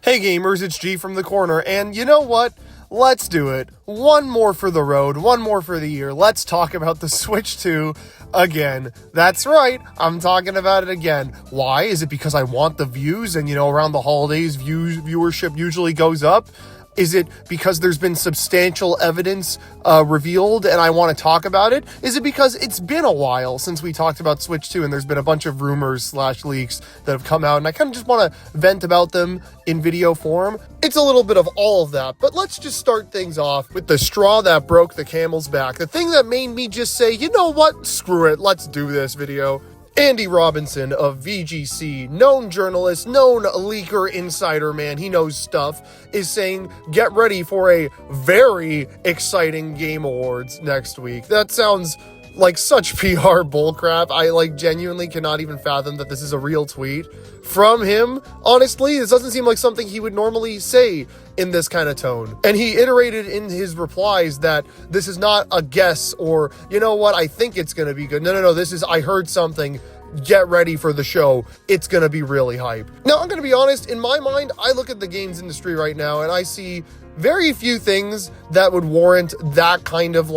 Hey gamers, it's G from the corner, and you know what? Let's do it. One more for the road, one more for the year. Let's talk about the Switch 2 again. That's right, I'm talking about it again. Why? Is it because I want the views and, around the holidays, viewership usually goes up? Is it because there's been substantial evidence revealed and I want to talk about it? Is it because it's been a while since we talked about Switch 2 and there's been a bunch of rumors / leaks that have come out and I kind of just want to vent about them in video form? It's a little bit of all of that, but let's just start things off with the straw that broke the camel's back. The thing that made me just say, you know what, screw it, let's do this video. Andy Robinson of VGC, known journalist, known leaker, insider man, he knows stuff, is saying, get ready for a very exciting Game Awards next week. That sounds like such PR bullcrap. I genuinely cannot even fathom that this is a real tweet from him. Honestly, this doesn't seem like something he would normally say in this kind of tone. And he iterated in his replies that this is not a guess or, you know what, I think it's going to be good. No, this is, I heard something. Get ready for the show. It's going to be really hype. Now, I'm going to be honest, in my mind, I look at the games industry right now and I see very few things that would warrant that kind of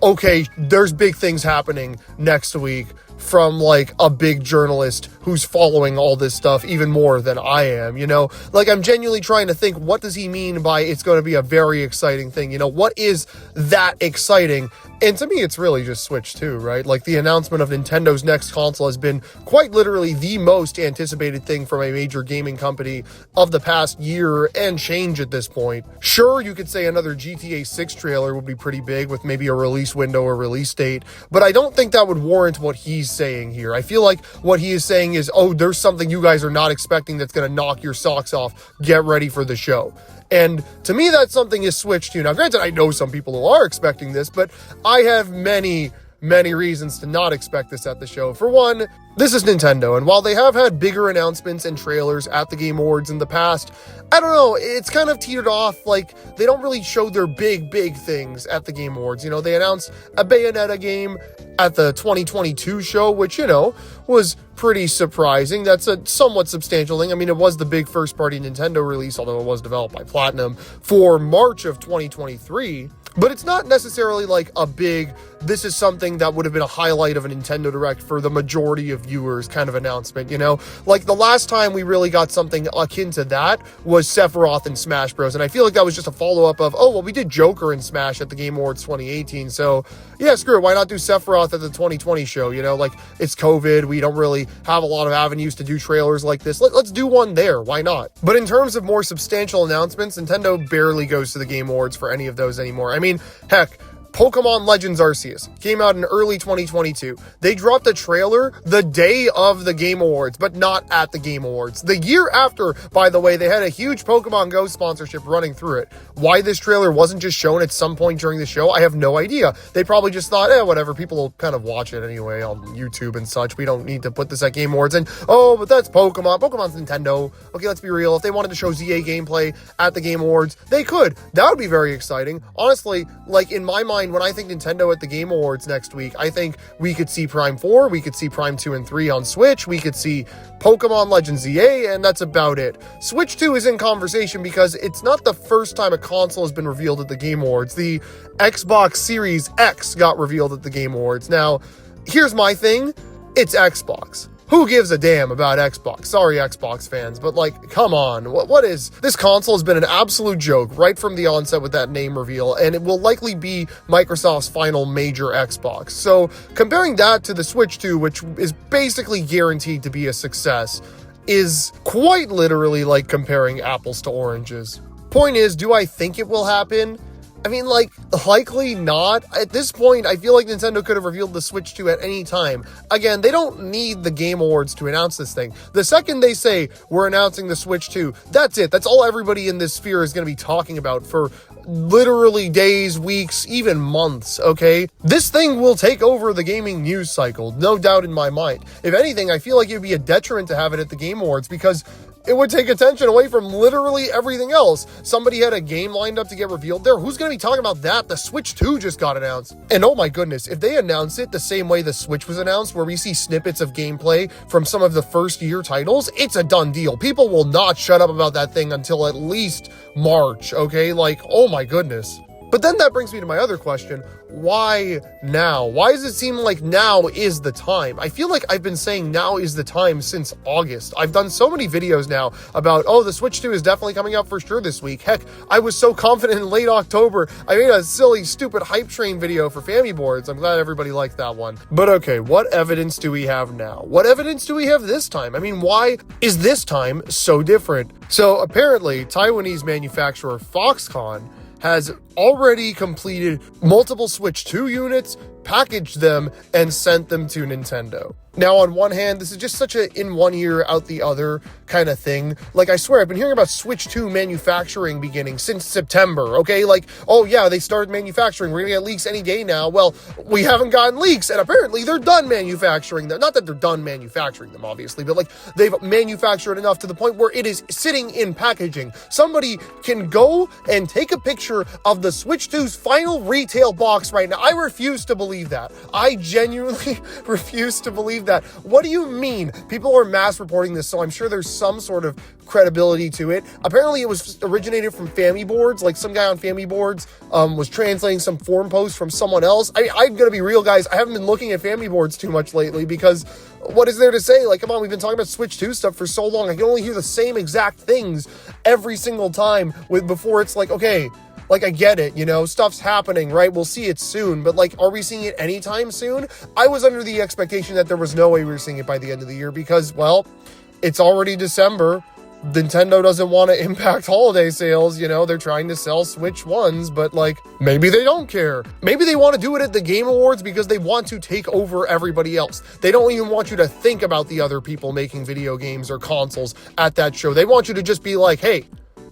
okay, there's big things happening next week from a big journalist who's following all this stuff even more than I am, I'm genuinely trying to think, what does he mean by it's going to be a very exciting thing? What is that exciting? And to me, it's really just Switch 2, right? The announcement of Nintendo's next console has been quite literally the most anticipated thing from a major gaming company of the past year and change at this point. Sure, you could say another GTA 6 trailer would be pretty big with maybe a release window or release date, but I don't think that would warrant what he's saying here. I feel like what he is saying is, oh, there's something you guys are not expecting that's going to knock your socks off. Get ready for the show. And to me, that something is Switch 2. Now, granted, I know some people who are expecting this, but I have many reasons to not expect this at the show. For one, this is Nintendo, and while they have had bigger announcements and trailers at the Game Awards in the past, I don't know, it's kind of teetered off, they don't really show their big things at the Game Awards. They announced a Bayonetta game at the 2022 show, which, was pretty surprising. That's a somewhat substantial thing. I mean, it was the big first-party Nintendo release, although it was developed by Platinum, for March of 2023. But it's not necessarily a big, this is something that would have been a highlight of a Nintendo Direct for the majority of viewers kind of announcement, The last time we really got something akin to that was Sephiroth and Smash Bros. And I feel like that was just a follow-up of, oh, well, we did Joker and Smash at the Game Awards 2018, so yeah, screw it, why not do Sephiroth at the 2020 show, it's COVID, we don't really have a lot of avenues to do trailers like this, let's do one there, why not? But in terms of more substantial announcements, Nintendo barely goes to the Game Awards for any of those anymore. I mean, heck, Pokemon Legends Arceus came out in early 2022. They dropped a trailer the day of the Game Awards, but not at the Game Awards. The year after, by the way, they had a huge Pokemon Go sponsorship running through it. Why this trailer wasn't just shown at some point during the show, I have no idea. They probably just thought, whatever, people will kind of watch it anyway on YouTube and such. We don't need to put this at Game Awards. And, oh, but that's Pokemon. Pokemon's Nintendo. Okay, let's be real. If they wanted to show ZA gameplay at the Game Awards, they could. That would be very exciting. Honestly, in my mind, when I think Nintendo at the Game Awards next week, I think we could see Prime 4, we could see Prime 2 and 3 on Switch, we could see Pokemon Legends ZA, and that's about it. Switch 2 is in conversation because it's not the first time a console has been revealed at the Game Awards. The Xbox Series X got revealed at the Game Awards. Now, here's my thing, it's Xbox. Who gives a damn about Xbox? Sorry, Xbox fans, but come on. What is... This console has been an absolute joke right from the onset with that name reveal, and it will likely be Microsoft's final major Xbox. So, comparing that to the Switch 2, which is basically guaranteed to be a success, is quite literally like comparing apples to oranges. Point is, do I think it will happen? I mean, likely not. At this point, I feel like Nintendo could have revealed the Switch 2 at any time. Again, they don't need the Game Awards to announce this thing. The second they say, we're announcing the Switch 2, that's it. That's all everybody in this sphere is going to be talking about for literally days, weeks, even months, okay? This thing will take over the gaming news cycle, no doubt in my mind. If anything, I feel like it would be a detriment to have it at the Game Awards because it would take attention away from literally everything else. Somebody had a game lined up to get revealed there. Who's going to be talking about that? The Switch 2 just got announced. And oh my goodness, if they announce it the same way the Switch was announced, where we see snippets of gameplay from some of the first year titles, it's a done deal. People will not shut up about that thing until at least March, okay? Like, oh my goodness. But then that brings me to my other question. Why now? Why does it seem like now is the time? I feel like I've been saying now is the time since August. I've done so many videos now about, oh, the Switch 2 is definitely coming out for sure this week. Heck, I was so confident in late October. I made a silly, stupid hype train video for Family Boards. I'm glad everybody liked that one. But okay, what evidence do we have now? What evidence do we have this time? I mean, why is this time so different? So apparently, Taiwanese manufacturer Foxconn has already completed multiple Switch 2 units, packaged them, and sent them to Nintendo. Now, on one hand, this is just such a in one ear, out the other kind of thing. Like, I swear, I've been hearing about Switch 2 manufacturing beginning since September, okay? Like, oh yeah, they started manufacturing. We're gonna get leaks any day now. Well, we haven't gotten leaks, and apparently they're done manufacturing them. Not that they're done manufacturing them, obviously, but like, they've manufactured enough to the point where it is sitting in packaging. Somebody can go and take a picture of the Switch 2's final retail box right now. I refuse to believe that. I genuinely refuse to believe that. What do you mean? People are mass reporting this, so I'm sure there's some sort of credibility to it. Apparently it was originated from Family Boards. Like, some guy on Family Boards was translating some forum post from someone else. I'm gonna be real, guys. I haven't been looking at Family Boards too much lately because what is there to say? Like, come on, we've been talking about Switch 2 stuff for so long. I can only hear the same exact things every single time before it's like, okay, like, I get it, you know, stuff's happening, right? We'll see it soon, but like, are we seeing it anytime soon? I was under the expectation that there was no way we were seeing it by the end of the year because, well, it's already December. Nintendo doesn't want to impact holiday sales, you know, they're trying to sell Switch 1s, but like, maybe they don't care. Maybe they want to do it at the Game Awards because they want to take over everybody else. They don't even want you to think about the other people making video games or consoles at that show. They want you to just be like, hey,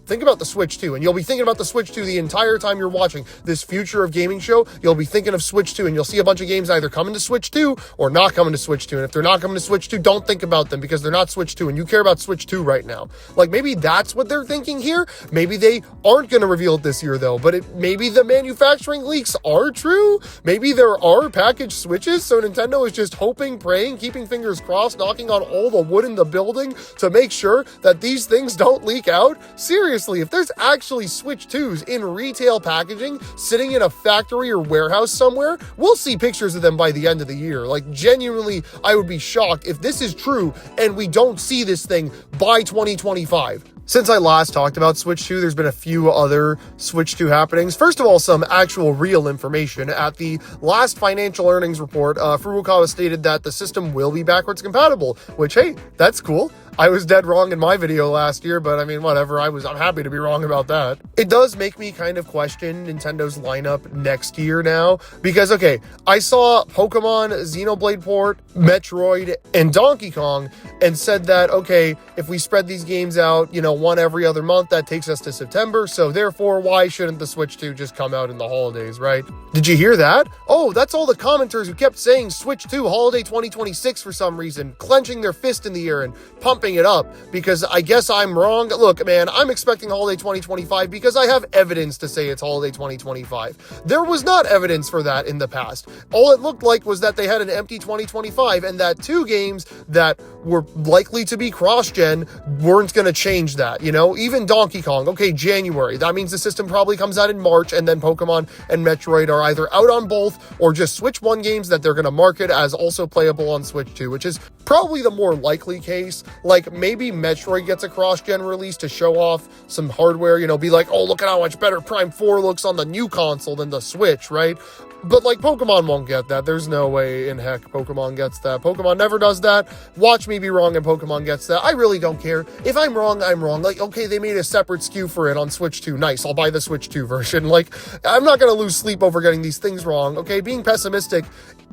think about the Switch 2, and you'll be thinking about the Switch 2 the entire time you're watching this Future of Gaming show. You'll be thinking of Switch 2, and you'll see a bunch of games either coming to Switch 2 or not coming to Switch 2. And if they're not coming to Switch 2, don't think about them because they're not Switch 2, and you care about Switch 2 right now. Like, maybe that's what they're thinking here. Maybe they aren't going to reveal it this year, though, but maybe the manufacturing leaks are true. Maybe there are packaged Switches, so Nintendo is just hoping, praying, keeping fingers crossed, knocking on all the wood in the building to make sure that these things don't leak out. Seriously, if there's actually Switch 2s in retail packaging sitting in a factory or warehouse somewhere, we'll see pictures of them by the end of the year. Like, genuinely, I would be shocked if this is true and we don't see this thing by 2025. Since I last talked about Switch 2, there's been a few other Switch 2 happenings. First of all, some actual real information. At the last financial earnings report, Furukawa stated that the system will be backwards compatible, which, hey, that's cool. I was dead wrong in my video last year, but I mean, whatever. I'm happy to be wrong about that. It does make me kind of question Nintendo's lineup next year now, because, okay, I saw Pokemon, Xenoblade Port, Metroid, and Donkey Kong, and said that, okay, if we spread these games out, you know, one every other month, that takes us to September, so therefore, why shouldn't the Switch 2 just come out in the holidays, right? Did you hear that? Oh, that's all the commenters who kept saying Switch 2 holiday 2026 for some reason, clenching their fist in the air and pumping it up, because I guess I'm wrong. Look, man, I'm expecting holiday 2025 because I have evidence to say it's holiday 2025. There was not evidence for that in the past. All it looked like was that they had an empty 2025 and that two games that were likely to be cross-gen weren't going to change that, you know? Even Donkey Kong, okay, January. That means the system probably comes out in March, and then Pokemon and Metroid are either out on both or just Switch 1 games that they're going to market as also playable on Switch 2, which is probably the more likely case. Like, maybe Metroid gets a cross-gen release to show off some hardware, you know, be like, oh, look at how much better Prime 4 looks on the new console than the Switch, right? But, like, Pokemon won't get that. There's no way in heck Pokemon gets that. Pokemon never does that. Watch me be wrong and Pokemon gets that. I really don't care. If I'm wrong, I'm wrong. Like, okay, they made a separate SKU for it on Switch 2. Nice, I'll buy the Switch 2 version. Like, I'm not going to lose sleep over getting these things wrong, okay? Being pessimistic,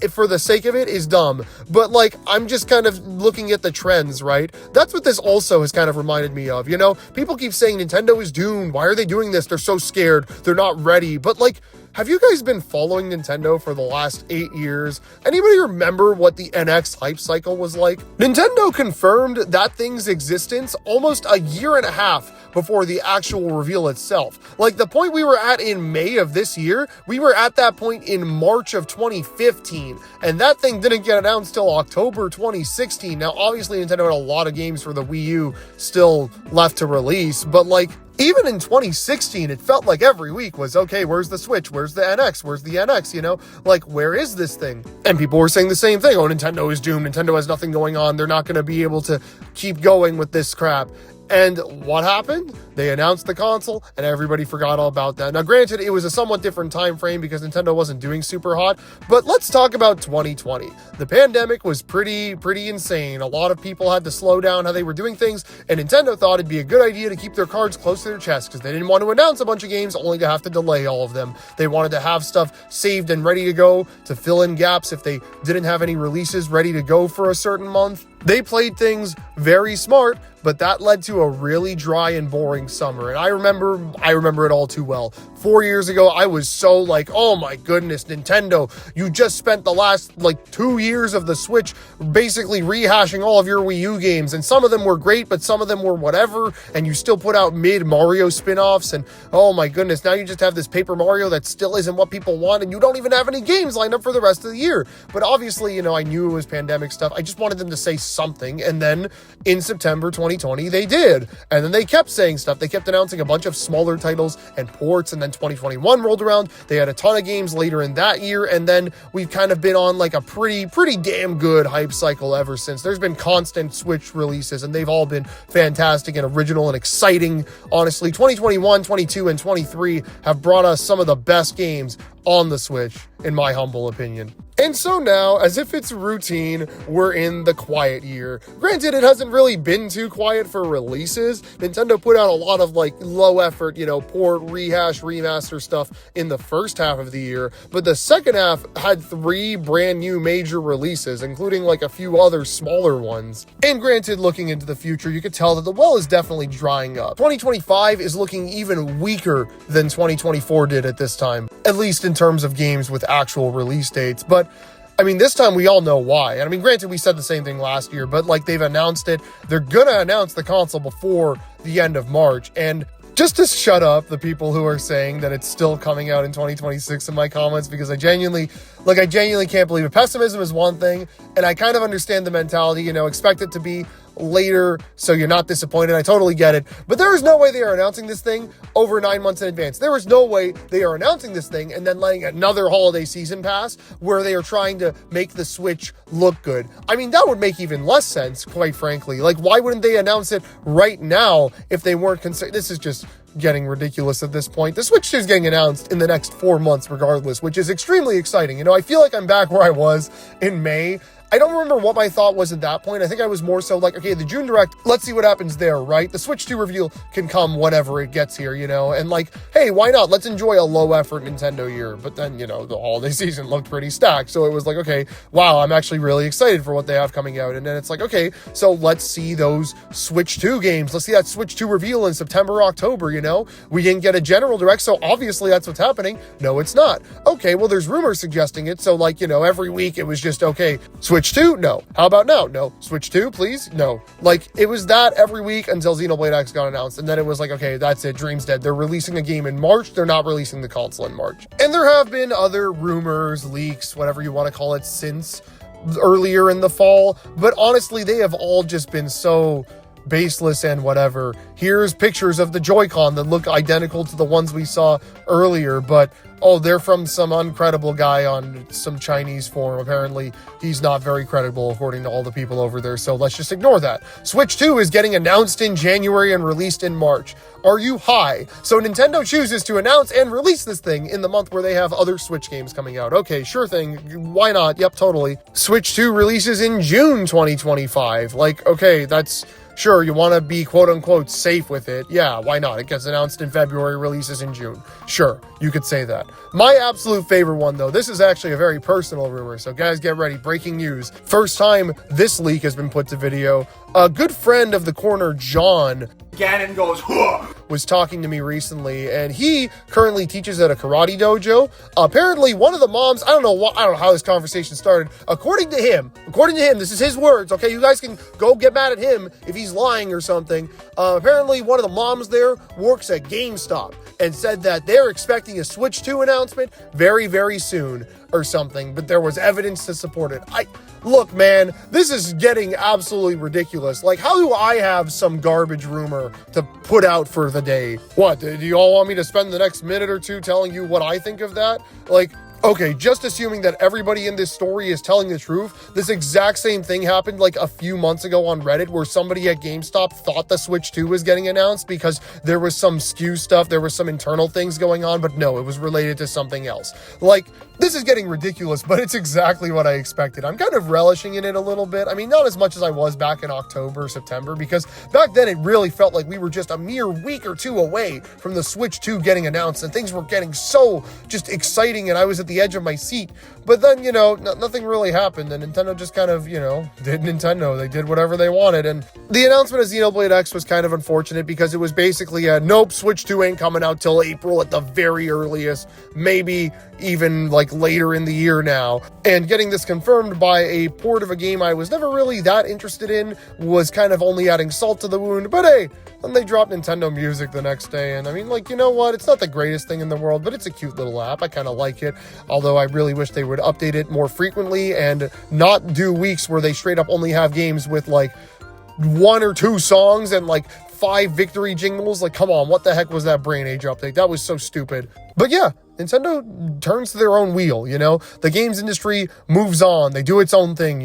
if for the sake of it, is dumb. But, like, I'm just kind of looking at the trends, right? That's what this also has kind of reminded me of. People keep saying Nintendo is doomed. Why are they doing this? They're so scared. They're not ready. But like, have you guys been following Nintendo for the last 8 years? Anybody remember what the NX hype cycle was like? Nintendo confirmed that thing's existence almost a year and a half before the actual reveal itself. Like, the point we were at in May of this year, we were at that point in March of 2015, and that thing didn't get announced till October 2016. Now, obviously, Nintendo had a lot of games for the Wii U still left to release, but like, even in 2016, it felt like every week was, okay, where's the Switch? Where's the NX? Where's the NX? Like, where is this thing? And people were saying the same thing. Oh, Nintendo is doomed. Nintendo has nothing going on. They're not going to be able to keep going with this crap. And what happened? They announced the console, and everybody forgot all about that. Now, granted, it was a somewhat different time frame because Nintendo wasn't doing super hot, but let's talk about 2020. The pandemic was pretty insane. A lot of people had to slow down how they were doing things, and Nintendo thought it'd be a good idea to keep their cards close to their chest because they didn't want to announce a bunch of games only to have to delay all of them. They wanted to have stuff saved and ready to go to fill in gaps if they didn't have any releases ready to go for a certain month. They played things very smart, but that led to a really dry and boring summer. And I remember it all too well. 4 years ago, I was so like, oh my goodness, Nintendo, you just spent the last 2 years of the Switch basically rehashing all of your Wii U games. And some of them were great, but some of them were whatever. And you still put out mid Mario spin-offs. And oh my goodness, now you just have this Paper Mario that still isn't what people want. And you don't even have any games lined up for the rest of the year. But obviously, I knew it was pandemic stuff. I just wanted them to say something. And then in September 2020, they did. And then they kept saying stuff. They kept announcing a bunch of smaller titles and ports. And then 2021 rolled around. They had a ton of games later in that year. And then we've kind of been on a pretty damn good hype cycle ever since. There's been constant Switch releases, and they've all been fantastic and original and exciting. Honestly, 2021, 22, and 23 have brought us some of the best games on the Switch, in my humble opinion. And so now, as if it's routine, we're in the quiet year. Granted, it hasn't really been too quiet for releases. Nintendo put out a lot of low effort, port, rehash, remaster stuff in the first half of the year. But the second half had 3 brand new major releases, including a few other smaller ones. And granted, looking into the future, you could tell that the well is definitely drying up. 2025 is looking even weaker than 2024 did at this time, at least in terms of games with actual release dates. But this time we all know why. And granted, we said the same thing last year, but they've announced it. They're gonna announce the console before the end of March. And just to shut up the people who are saying that it's still coming out in 2026 in my comments, because I genuinely can't believe it. Pessimism is one thing, and I kind of understand the mentality, expect it to be later so you're not disappointed. I totally get it. But there is no way they are announcing this thing over 9 months in advance. There is no way they are announcing this thing and then letting another holiday season pass where they are trying to make the Switch look good. That would make even less sense, quite frankly. Why wouldn't they announce it right now if they weren't concerned? This is just getting ridiculous at this point. The Switch 2 is getting announced in the next 4 months regardless, which is extremely exciting. I feel like I'm back where I was in May. I don't remember what my thought was at that point. I think I was more so okay, the June Direct, let's see what happens there, right? The Switch 2 reveal can come whenever it gets here, and hey, why not? Let's enjoy a low-effort Nintendo year. But then, the holiday season looked pretty stacked, so it was okay, wow, I'm actually really excited for what they have coming out. And then it's okay, so let's see those Switch 2 games. Let's see that Switch 2 reveal in September, October, We didn't get a general Direct, so obviously that's what's happening. No, it's not. Okay, well, there's rumors suggesting it, so every week it was just, okay, Switch 2? No. How about now? No. Switch 2, please? No. It was that every week until Xenoblade X got announced. And then it was okay, that's it. Dream's dead. They're releasing a game in March. They're not releasing the console in March. And there have been other rumors, leaks, whatever you want to call it, since earlier in the fall. But honestly, they have all just been so baseless and whatever. Here's pictures of the Joy-Con that look identical to the ones we saw earlier, but they're from some uncredible guy on some Chinese forum. Apparently, he's not very credible according to all the people over there, so let's just ignore that. Switch 2 is getting announced in January and released in March. Are you high? So Nintendo chooses to announce and release this thing in the month where they have other Switch games coming out. Okay, sure thing. Why not? Yep, totally. Switch 2 releases in June 2025. Okay, that's Sure, you want to be quote-unquote safe with it. Yeah, why not? It gets announced in February, releases in June. Sure, you could say that. My absolute favorite one, though, this is actually a very personal rumor, so guys, get ready. Breaking news. First time this leak has been put to video. A good friend of the corner, John, Gannon goes, "Huh!" was talking to me recently, and he currently teaches at a karate dojo. Apparently, one of the moms, I don't know how this conversation started. According to him, this is his words, okay? You guys can go get mad at him if he's lying or something. Apparently, one of the moms there works at GameStop and said that they're expecting a Switch 2 announcement very, very soon or something, but there was evidence to support it. Look, man, this is getting absolutely ridiculous. Like, how do I have some garbage rumor to put out for the day? What, do you all want me to spend the next minute or two telling you what I think of that? Like, okay, just assuming that everybody in this story is telling the truth, this exact same thing happened like a few months ago on Reddit where somebody at GameStop thought the Switch 2 was getting announced because there was some SKU stuff, there was some internal things going on, but no, it was related to something else. Like, this is getting ridiculous, but it's exactly what I expected. I'm kind of relishing in it a little bit. I mean, not as much as I was back in October, September, because back then it really felt like we were just a mere week or two away from the Switch 2 getting announced, and things were getting so just exciting, and I was at the edge of my seat. But then, nothing really happened, and Nintendo just kind of, did Nintendo. They did whatever they wanted, and the announcement of Xenoblade X was kind of unfortunate because it was basically nope, Switch 2 ain't coming out till April at the very earliest, maybe even like later in the year now. And getting this confirmed by a port of a game I was never really that interested in was kind of only adding salt to the wound. But hey, then they dropped Nintendo Music the next day, and I mean, like, you know what? It's not the greatest thing in the world, but it's a cute little app. I kind of like it, although I really wish they would update it more frequently and not do weeks where they straight up only have games with like 1 or 2 songs and like 5 victory jingles. Like, come on, what the heck was that Brain Age update? That was so stupid. But yeah, Nintendo turns to their own wheel, The games industry moves on. They do its own thing,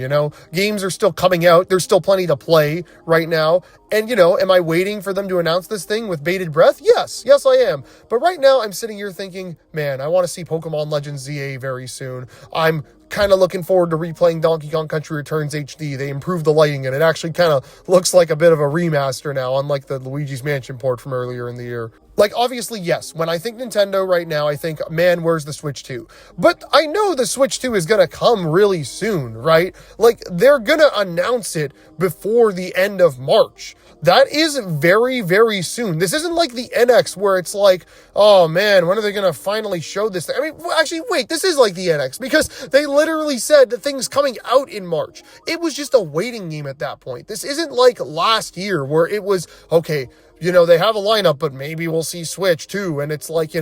Games are still coming out. There's still plenty to play right now. And, am I waiting for them to announce this thing with bated breath? Yes, I am. But right now, I'm sitting here thinking, man, I want to see Pokemon Legends ZA very soon. I'm kind of looking forward to replaying Donkey Kong Country Returns HD. They improved the lighting, and it actually kind of looks like a bit of a remaster now, unlike the Luigi's Mansion port from earlier in the year. Like, obviously, yes, when I think Nintendo right now, I think, man, where's the Switch 2? But I know the Switch 2 is going to come really soon, right? Like, they're going to announce it before the end of March. That is very, very soon. This isn't like the NX where it's like, oh man, when are they going to finally show this thing? I mean, actually, wait, this is like the NX because they literally said the thing's coming out in March. It was just a waiting game at that point. This isn't like last year where it was, okay, they have a lineup, but maybe we'll see Switch too. And it's like,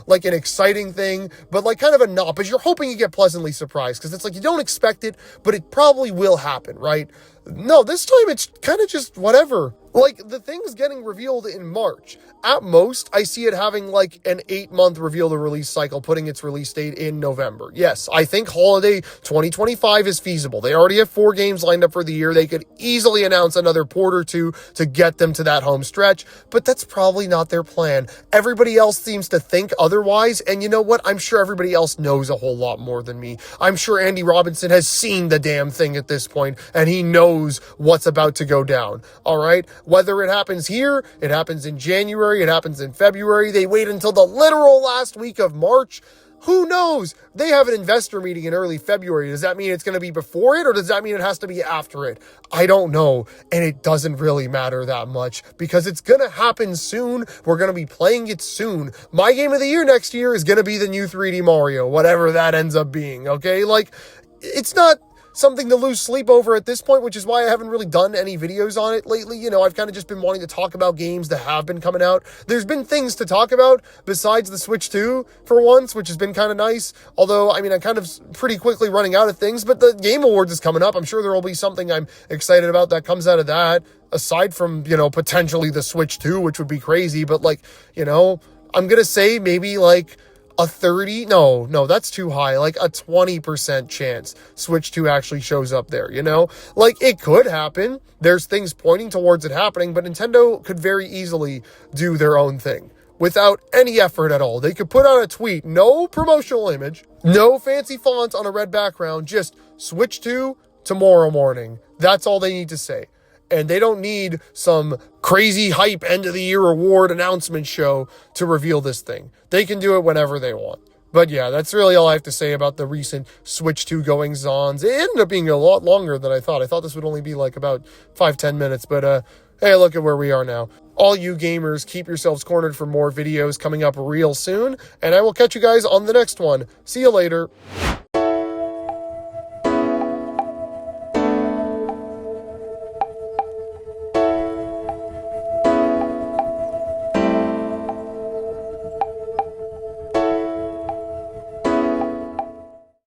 like an exciting thing, but like kind of a not, but you're hoping you get pleasantly surprised because it's like you don't expect it, but it probably will happen, right? No, this time it's kind of just whatever. Like, the thing's getting revealed in March. At most, I see it having like an 8-month reveal to release cycle, putting its release date in November. Yes, I think holiday 2025 is feasible. They already have 4 games lined up for the year. They could easily announce another port or 2 to get them to that home stretch, but that's probably not their plan. Everybody else seems to think otherwise, and you know what? I'm sure everybody else knows a whole lot more than me. I'm sure Andy Robinson has seen the damn thing at this point, and he knows what's about to go down, all right? Whether it happens here, it happens in January, it happens in February, they wait until the literal last week of March, who knows? They have an investor meeting in early February. Does that mean it's going to be before it, or does that mean it has to be after it? I don't know, and it doesn't really matter that much because it's going to happen soon. We're going to be playing it soon. My game of the year next year is going to be the new 3D Mario, whatever that ends up being, okay? Like, it's not something to lose sleep over at this point, which is why I haven't really done any videos on it lately. I've kind of just been wanting to talk about games that have been coming out. There's been things to talk about besides the Switch 2 for once, which has been kind of nice. Although, I mean, I'm kind of pretty quickly running out of things, but the Game Awards is coming up. I'm sure there will be something I'm excited about that comes out of that, aside from, potentially the Switch 2, which would be crazy. But like, I'm going to say maybe like a 30, no, that's too high, like a 20% chance Switch 2 actually shows up there, Like, it could happen. There's things pointing towards it happening, but Nintendo could very easily do their own thing without any effort at all. They could put out a tweet, no promotional image, no fancy fonts on a red background, just Switch 2 tomorrow morning. That's all they need to say. And they don't need some crazy hype end of the year award announcement show to reveal this thing. They can do it whenever they want. But yeah, that's really all I have to say about the recent Switch 2 goings-ons. It ended up being a lot longer than I thought. I thought this would only be like about 5-10 minutes, but hey, look at where we are now. All you gamers, keep yourselves cornered for more videos coming up real soon, and I will catch you guys on the next one. See you later.